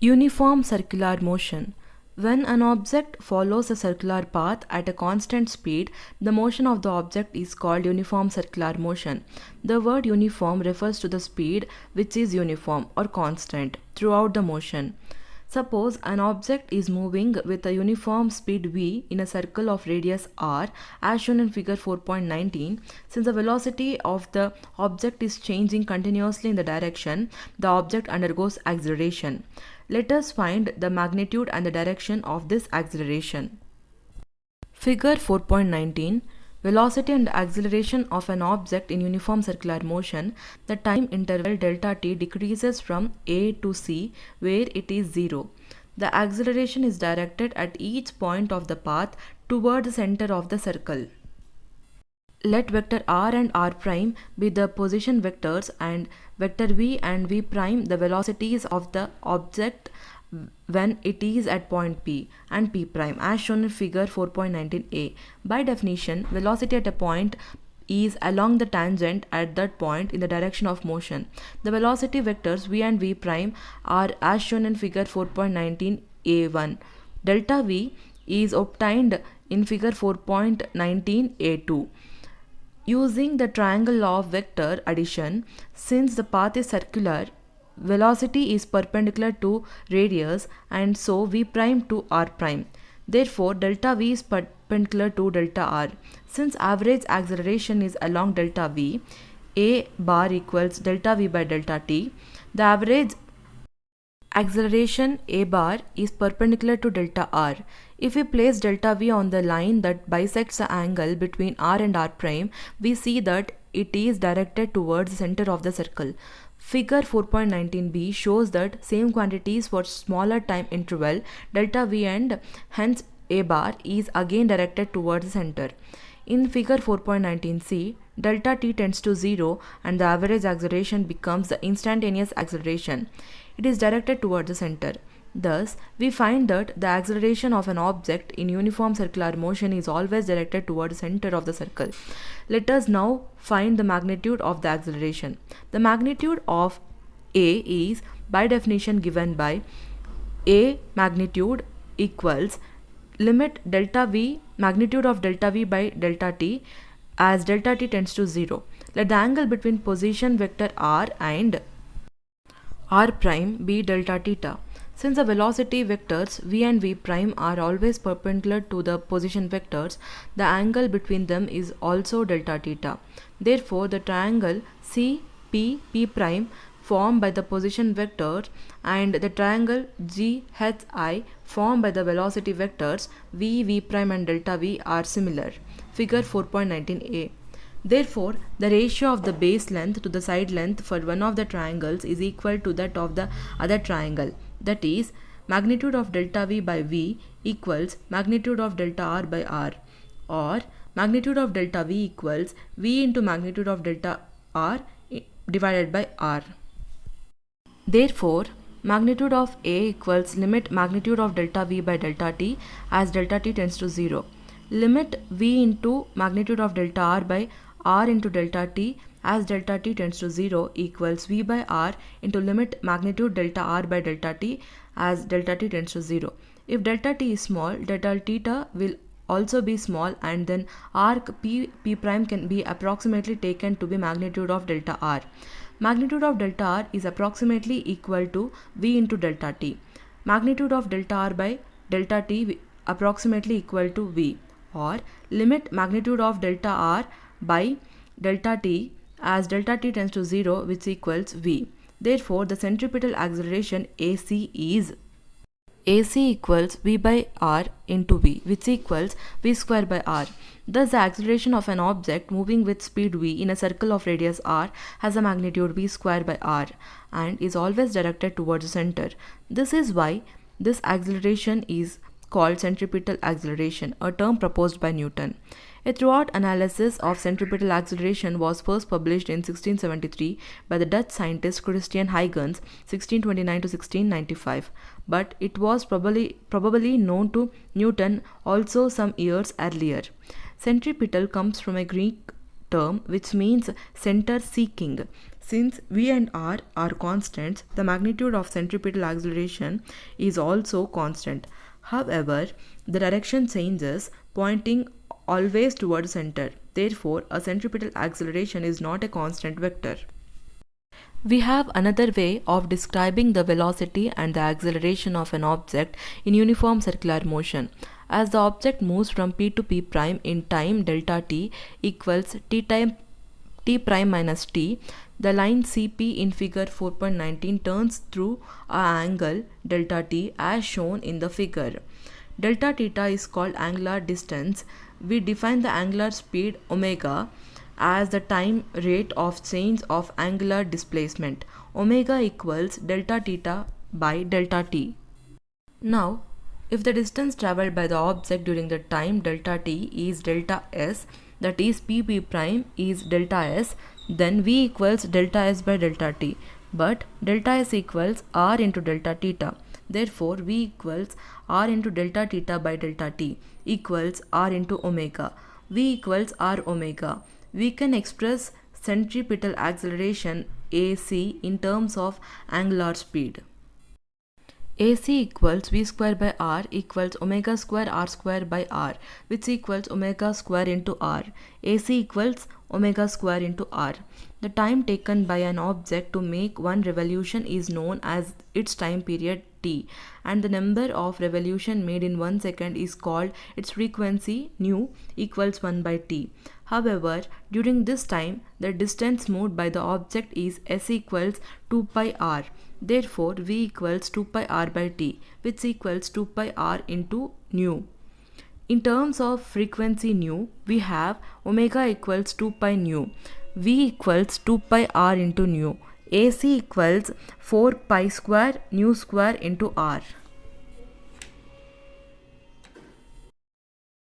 Uniform circular motion. When an object follows a circular path at a constant speed, the motion of the object is called uniform circular motion. The word uniform refers to the speed which is uniform or constant throughout the motion. Suppose an object is moving with a uniform speed v in a circle of radius r as shown in figure 4.19. Since the velocity of the object is changing continuously in the direction, the object undergoes acceleration. Let us find the magnitude and the direction of this acceleration. Figure 4.19. Velocity and acceleration of an object in uniform circular motion. The time interval delta t decreases from A to C where it is 0. The acceleration is directed at each point of the path toward the center of the circle. Let vector r and r prime be the position vectors and vector v and v prime the velocities of the object when it is at point P and P prime as shown in figure 4.19a. By definition, velocity at a point is along the tangent at that point in the direction of motion. The velocity vectors v and v prime are as shown in figure 4.19a1. Delta v is obtained in figure 4.19a2. Using the triangle law of vector addition, since the path is circular, velocity is perpendicular to radius and so v prime to r prime. Therefore, delta v is perpendicular to delta r. Since average acceleration is along delta v, a bar equals delta v by delta t. The average acceleration a bar is perpendicular to delta r. If we place delta v on the line that bisects the angle between r and r prime, we see that it is directed towards the center of the circle. Figure 4.19b shows that same quantities for smaller time interval delta v and hence a bar is again directed towards the center. In figure 4.19c, delta t tends to 0 and the average acceleration becomes the instantaneous acceleration. It is directed towards the center. Thus, we find that the acceleration of an object in uniform circular motion is always directed towards the center of the circle. Let us now find the magnitude of the acceleration. The magnitude of A is by definition given by A magnitude equals limit delta v magnitude of delta v by delta t as delta t tends to 0. Let the angle between position vector r and r prime be delta theta. Since the velocity vectors v and v prime are always perpendicular to the position vectors, the angle between them is also delta theta. Therefore, the triangle CPP prime formed by the position vector and the triangle GHI formed by the velocity vectors v, v prime and delta v are similar. Figure 4.19a. Therefore, the ratio of the base length to the side length for one of the triangles is equal to that of the other triangle. That is, magnitude of delta v by v equals magnitude of delta r by r, or magnitude of delta v equals v into magnitude of delta r divided by r. Therefore, magnitude of A equals limit magnitude of delta v by delta t as delta t tends to 0. Limit v into magnitude of delta r by r into delta t as delta t tends to 0 equals v by r into limit magnitude delta r by delta t as delta t tends to 0. If delta t is small, delta theta will also be small and then arc p prime can be approximately taken to be magnitude of delta r. Magnitude of delta r is approximately equal to v into delta t. Magnitude of delta r by delta t approximately equal to v, or limit magnitude of delta r by delta t as delta t tends to 0 which equals v. Therefore, the centripetal acceleration AC is AC equals v by r into v which equals v square by r. Thus, the acceleration of an object moving with speed v in a circle of radius r has a magnitude v square by r and is always directed towards the center. This is why this acceleration is called centripetal acceleration, a term proposed by Newton. A throughout analysis of centripetal acceleration was first published in 1673 by the Dutch scientist Christian Huygens 1629 to 1695, but it was probably known to Newton also some years earlier. Centripetal comes from a Greek term which means center seeking. Since v and r are constants, the magnitude of centripetal acceleration is also constant. However, the direction changes, pointing always toward center. Therefore, a centripetal acceleration is not a constant vector. We have another way of describing the velocity and the acceleration of an object in uniform circular motion. As the object moves from p to p prime in time delta t equals t time t prime minus t, the line CP in figure 4.19 turns through an angle delta t as shown in the figure. Delta theta is called angular distance. We define the angular speed omega as the time rate of change of angular displacement. Omega equals delta theta by delta t. Now, if the distance traveled by the object during the time delta t is delta s, that is pp prime is delta s, then v equals delta s by delta t. But delta s equals r into delta theta. Therefore, v equals r into delta theta by delta t equals r into omega. V equals r omega. We can express centripetal acceleration AC in terms of angular speed. AC equals v square by r equals omega square r square by r, which equals omega square into r. AC equals omega square into r. The time taken by an object to make one revolution is known as its time period t, and the number of revolution made in 1 second is called its frequency nu equals 1 by t. However, during this time, the distance moved by the object is s equals 2 pi r. Therefore, v equals 2 pi r by t, which equals 2 pi r into nu. In terms of frequency nu, we have omega equals 2 pi nu. V equals 2 pi r into nu. AC equals 4 pi square nu square into r.